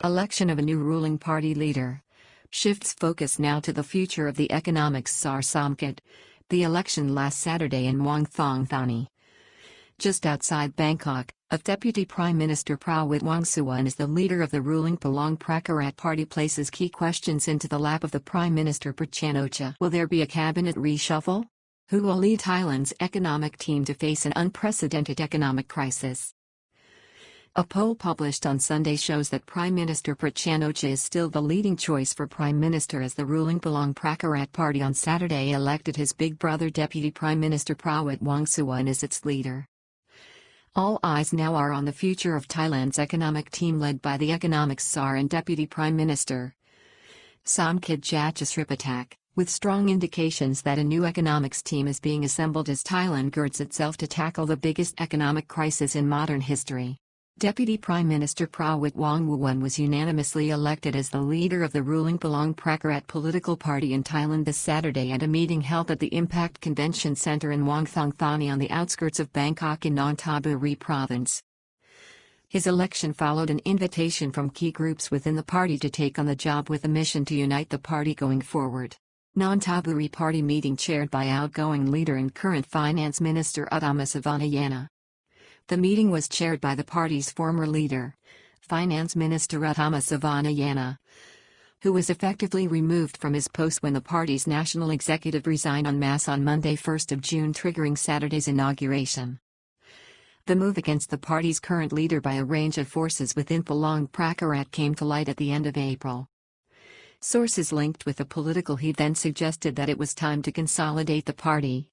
Election of a new ruling party leader shifts focus now to the future of the economics czar Somkid. The election last Saturday in Muang Thong Thani, just outside Bangkok, of Deputy Prime Minister Prawit Wongsuwan as the leader of the ruling Palang Pracharat Party places key questions into the lap of the Prime Minister Prayut Chan. Ocha. Will there be a cabinet reshuffle? Who will lead Thailand's economic team to face an unprecedented economic crisis? A poll published on Sunday shows that Prime Minister Prayut Chan is still the leading choice for Prime Minister as the ruling Palang Pracharat Party on Saturday elected his big brother Deputy Prime Minister Prawit Wongsuwan as its leader. All eyes now are on the future of Thailand's economic team led by the economics czar and Deputy Prime Minister Somkid, with strong indications that a new economics team is being assembled as Thailand girds itself to tackle the biggest economic crisis in modern history. Deputy Prime Minister Prawit Wongsuwan was unanimously elected as the leader of the ruling Palang Pracharat political party in Thailand this Saturday at a meeting held at the Impact Convention Centre in Muang Thong Thani on the outskirts of Bangkok in Nonthaburi province. His election followed an invitation from key groups within the party to take on the job with a mission to unite the party going forward. Nonthaburi party meeting chaired by outgoing leader and current Finance Minister Uttama Savanayana. The meeting was chaired by the party's former leader, Finance Minister Uttama Savanayana, who was effectively removed from his post when the party's national executive resigned en masse on Monday 1 June, triggering Saturday's inauguration. The move against the party's current leader by a range of forces within Palang Pracharat came to light at the end of April. Sources linked with the political heat then suggested that it was time to consolidate the party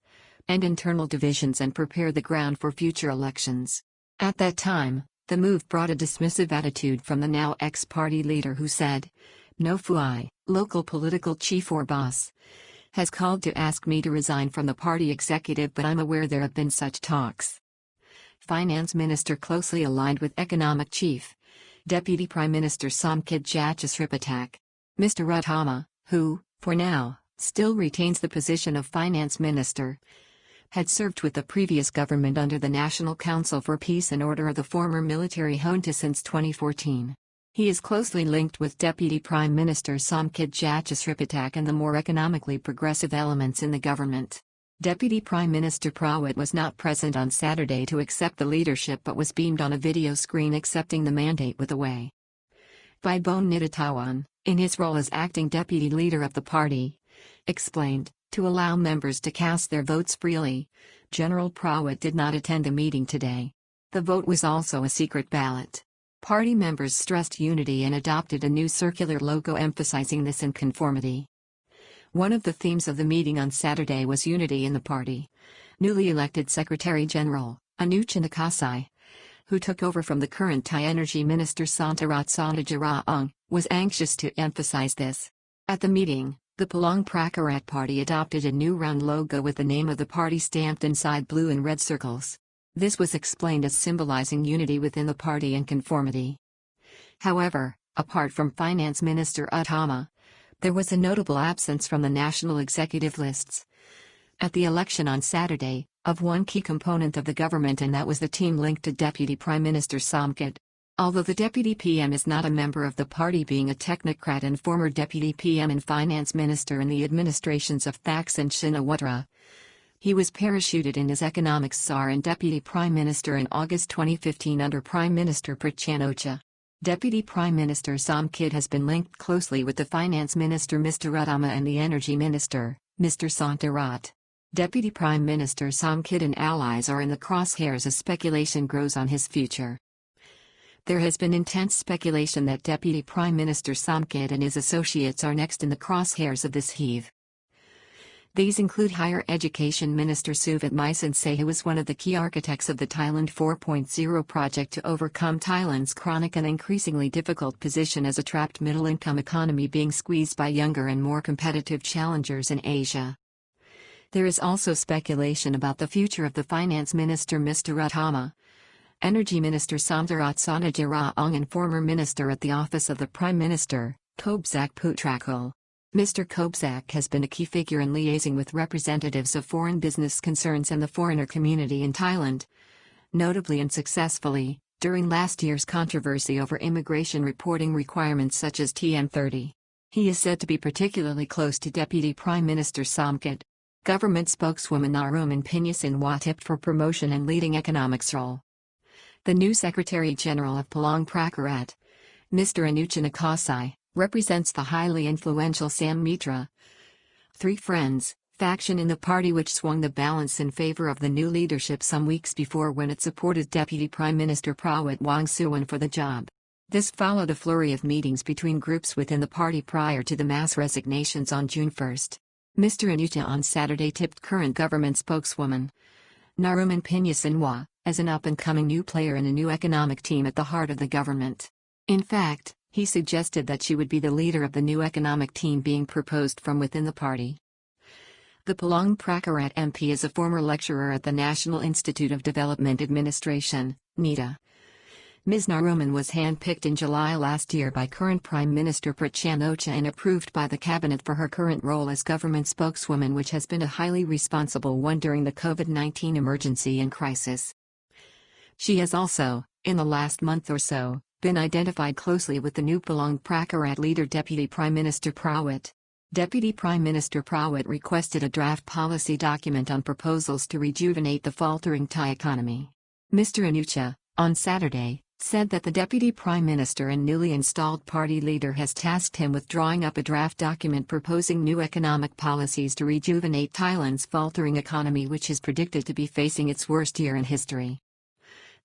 and internal divisions and prepare the ground for future elections. At that time, the move brought a dismissive attitude from the now ex-party leader who said, "No Phuai, local political chief or boss, has called to ask me to resign from the party executive, but I'm aware there have been such talks." Finance Minister closely aligned with economic chief, Deputy Prime Minister Somkid, Mr. Uttama, who, for now, still retains the position of Finance Minister, had served with the previous government under the National Council for Peace and Order of the former military junta since 2014. He is closely linked with Deputy Prime Minister Somkid and the more economically progressive elements in the government. Deputy Prime Minister Prawit was not present on Saturday to accept the leadership but was beamed on a video screen accepting the mandate with a way by Bon Nidatawan, in his role as acting deputy leader of the party, explained, to allow members to cast their votes freely. General Prawit did not attend the meeting today. The vote was also a secret ballot. Party members stressed unity and adopted a new circular logo emphasizing this in conformity. One of the themes of the meeting on Saturday was unity in the party. Newly elected Secretary General, Anuchin Akasai, who took over from the current Thai Energy Minister Santarat Sonajaraong, was anxious to emphasize this. At the meeting, the Palang Pracharat Party adopted a new round logo with the name of the party stamped inside blue and red circles. This was explained as symbolizing unity within the party and conformity. However, apart from Finance Minister Uttama, there was a notable absence from the national executive lists at the election on Saturday, of one key component of the government, and that was the team linked to Deputy Prime Minister Somkid. Although the Deputy PM is not a member of the party, being a technocrat and former Deputy PM and Finance Minister in the administrations of Thaksin Shinawatra, he was parachuted in as economics czar and Deputy Prime Minister in August 2015 under Prime Minister Prayut Chan. Ocha. Deputy Prime Minister Somkid has been linked closely with the Finance Minister Mr. Uttama and the Energy Minister, Mr. Santarat. Deputy Prime Minister Somkid and allies are in the crosshairs as speculation grows on his future. There has been intense speculation that Deputy Prime Minister Somkid and his associates are next in the crosshairs of this heave. These include Higher Education Minister Suvat Misensay, who was one of the key architects of the Thailand 4.0 project to overcome Thailand's chronic and increasingly difficult position as a trapped middle-income economy being squeezed by younger and more competitive challengers in Asia. There is also speculation about the future of the Finance Minister Mr. Uttama, Energy Minister Samdarat Sonajaraong and former Minister at the Office of the Prime Minister, Kobsak Putrakul. Mr. Kobsak has been a key figure in liaising with representatives of foreign business concerns and the foreigner community in Thailand, notably and successfully, during last year's controversy over immigration reporting requirements such as TN30. He is said to be particularly close to Deputy Prime Minister Somkid. Government spokeswoman Naruman Pinyasinwa tipped for promotion and leading economics role. The new Secretary-General of Palang Pracharat, Mr. Anuchan Akasai, represents the highly influential Sam Mitra, Three Friends, faction in the party which swung the balance in favor of the new leadership some weeks before when it supported Deputy Prime Minister Prawit Wongsuwan for the job. This followed a flurry of meetings between groups within the party prior to the mass resignations on June 1. Mr. Anucha on Saturday tipped current government spokeswoman Naruman Pinyasinwa as an up-and-coming new player in a new economic team at the heart of the government. In fact, he suggested that she would be the leader of the new economic team being proposed from within the party. The Palang Pracharat MP is a former lecturer at the National Institute of Development Administration, NIDA. Ms. Naruman was hand-picked in July last year by current Prime Minister Prayut Chan ocha and approved by the cabinet for her current role as government spokeswoman, which has been a highly responsible one during the COVID-19 emergency and crisis. She has also, in the last month or so, been identified closely with the new Palang Pracharat leader Deputy Prime Minister Prawit. Deputy Prime Minister Prawit requested a draft policy document on proposals to rejuvenate the faltering Thai economy. Mr. Anucha, on Saturday, said that the Deputy Prime Minister and newly installed party leader has tasked him with drawing up a draft document proposing new economic policies to rejuvenate Thailand's faltering economy, which is predicted to be facing its worst year in history.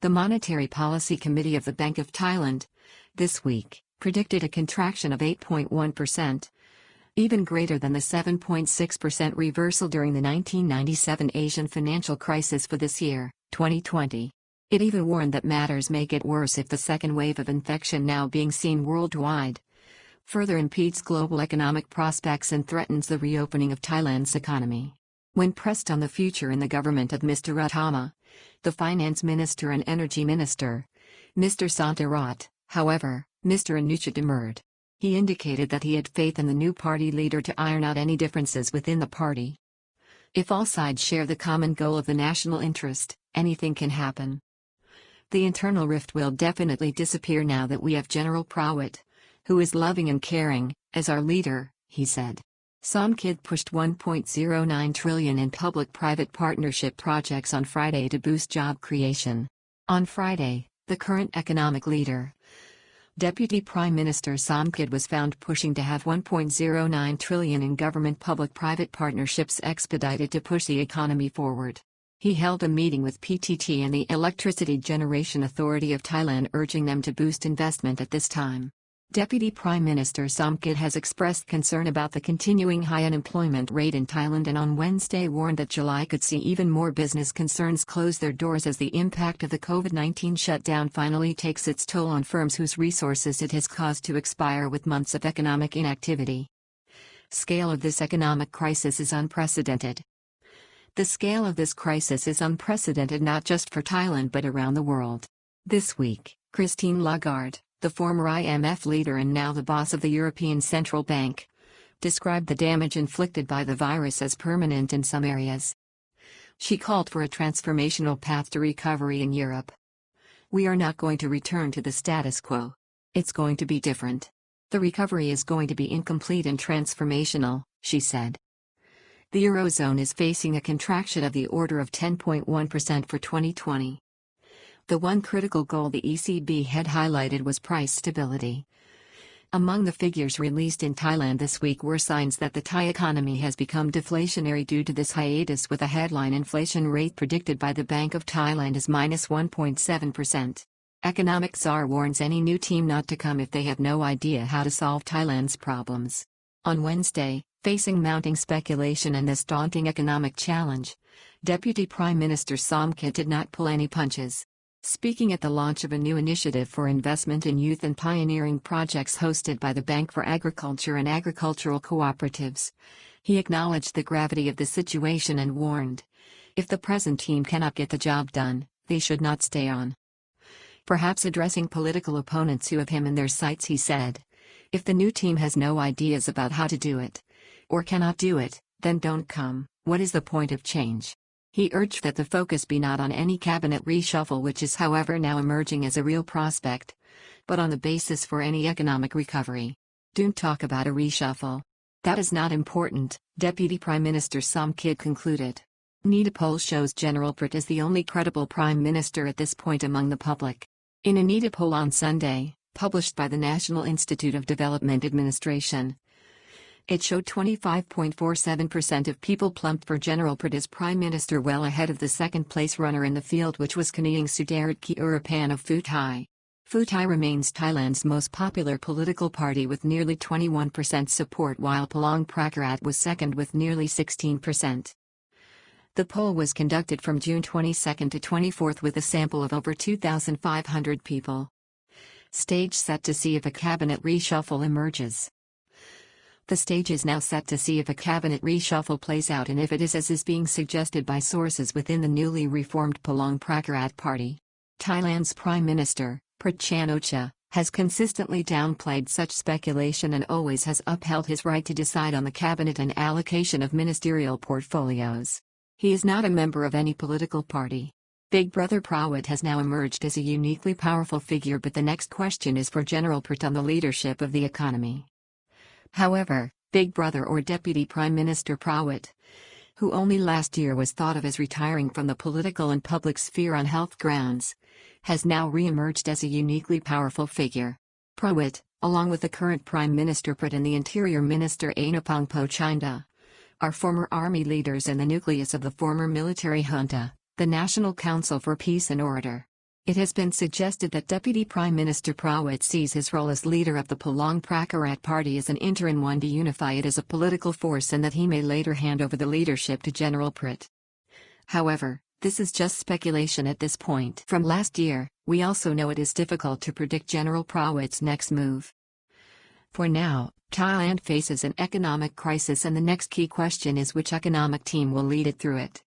The Monetary Policy Committee of the Bank of Thailand, this week, predicted a contraction of 8.1%, even greater than the 7.6% reversal during the 1997 Asian financial crisis for this year, 2020. It even warned that matters may get worse if the second wave of infection now being seen worldwide further impedes global economic prospects and threatens the reopening of Thailand's economy. When pressed on the future in the government of Mr. Ratama, the Finance Minister and Energy Minister, Mr. Santarat, however, Mr. Anucha demurred. He indicated that he had faith in the new party leader to iron out any differences within the party. If all sides share the common goal of the national interest, anything can happen. The internal rift will definitely disappear now that we have General Prawit, who is loving and caring, as our leader, he said. Somkid pushed 1.09 trillion in public-private partnership projects on Friday to boost job creation. On Friday, the current economic leader, Deputy Prime Minister Somkid, was found pushing to have 1.09 trillion in government public-private partnerships expedited to push the economy forward. He held a meeting with PTT and the Electricity Generation Authority of Thailand, urging them to boost investment at this time. Deputy Prime Minister Somkid has expressed concern about the continuing high unemployment rate in Thailand and on Wednesday warned that July could see even more business concerns close their doors as the impact of the COVID-19 shutdown finally takes its toll on firms whose resources it has caused to expire with months of economic inactivity. Scale of this economic crisis is unprecedented. The scale of this crisis is unprecedented not just for Thailand but around the world. This week, Christine Lagarde, the former IMF leader and now the boss of the European Central Bank, described the damage inflicted by the virus as permanent in some areas. She called for a transformational path to recovery in Europe. We are not going to return to the status quo. It's going to be different. The recovery is going to be incomplete and transformational, she said. The Eurozone is facing a contraction of the order of 10.1% for 2020. The one critical goal the ECB had highlighted was price stability. Among the figures released in Thailand this week were signs that the Thai economy has become deflationary due to this hiatus, with a headline inflation rate predicted by the Bank of Thailand as -1.7%. Economic czar warns any new team not to come if they have no idea how to solve Thailand's problems. On Wednesday, facing mounting speculation and this daunting economic challenge, Deputy Prime Minister Somkid did not pull any punches. Speaking at the launch of a new initiative for investment in youth and pioneering projects hosted by the Bank for Agriculture and Agricultural Cooperatives, he acknowledged the gravity of the situation and warned, if the present team cannot get the job done, they should not stay on. Perhaps addressing political opponents who have him in their sights, he said, if the new team has no ideas about how to do it, or cannot do it, then don't come. What is the point of change? He urged that the focus be not on any cabinet reshuffle, which is however now emerging as a real prospect, but on the basis for any economic recovery. Don't talk about a reshuffle. That is not important, Deputy Prime Minister Somkid concluded. NIDA poll shows General Prayut is the only credible Prime Minister at this point among the public. In a NIDA poll on Sunday, published by the National Institute of Development Administration, it showed 25.47% of people plumped for General Prayut as Prime Minister, well ahead of the second-place runner in the field, which was Kaniyang Sudarat Kiurapan of Pheu Thai. Pheu Thai remains Thailand's most popular political party with nearly 21% support, while Palang Pracharat was second with nearly 16%. The poll was conducted from June 22 to 24 with a sample of over 2,500 people. Stage set to see if a cabinet reshuffle emerges. The stage is now set to see if a cabinet reshuffle plays out and if it is as is being suggested by sources within the newly reformed Palang Pracharat Party. Thailand's Prime Minister, Prayut Chan Ocha, has consistently downplayed such speculation and always has upheld his right to decide on the cabinet and allocation of ministerial portfolios. He is not a member of any political party. Big Brother Prawit has now emerged as a uniquely powerful figure, but the next question is for General Prayut on the leadership of the economy. However, Big Brother or Deputy Prime Minister Prawit, who only last year was thought of as retiring from the political and public sphere on health grounds, has now re-emerged as a uniquely powerful figure. Prawit, along with the current Prime Minister Prayut and the Interior Minister Anupong Pochinda, are former army leaders and the nucleus of the former military junta, the National Council for Peace and Order. It has been suggested that Deputy Prime Minister Prawit sees his role as leader of the Palang Pracharat Party as an interim one to unify it as a political force, and that he may later hand over the leadership to General Prayut. However, this is just speculation at this point. From last year, we also know it is difficult to predict General Prawit's next move. For now, Thailand faces an economic crisis, and the next key question is which economic team will lead it through it.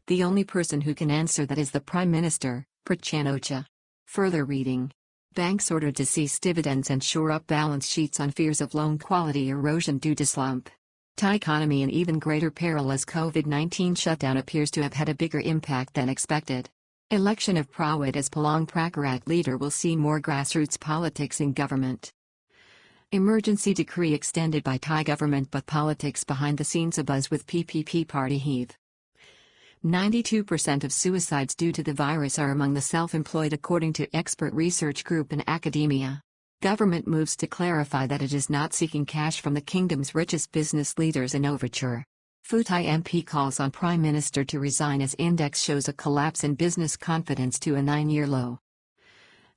The only person who can answer that is the Prime Minister, Prayut Chan Ocha. Further reading. Banks ordered to cease dividends and shore up balance sheets on fears of loan quality erosion due to slump. Thai economy in even greater peril as COVID-19 shutdown appears to have had a bigger impact than expected. Election of Prawit as Palang Pracharat leader will see more grassroots politics in government. Emergency decree extended by Thai government, but politics behind the scenes abuzz with PPP party heave. 92% of suicides due to the virus are among the self-employed, according to expert research group in academia. Government moves to clarify that it is not seeking cash from the kingdom's richest business leaders in overture. Pheu Thai MP calls on Prime Minister to resign as index shows a collapse in business confidence to a 9-year low.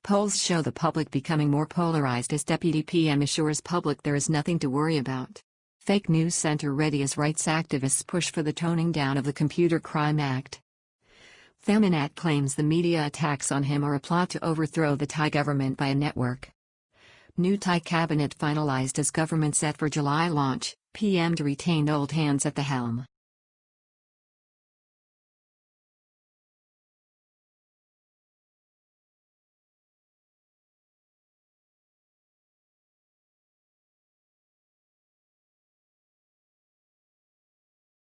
Polls show the public becoming more polarized as Deputy PM assures public there is nothing to worry about. Fake News Center ready as rights activists push for the toning down of the Computer Crime Act. Thamanat claims the media attacks on him are a plot to overthrow the Thai government by a network. New Thai cabinet finalized as government set for July launch, PM to retain old hands at the helm.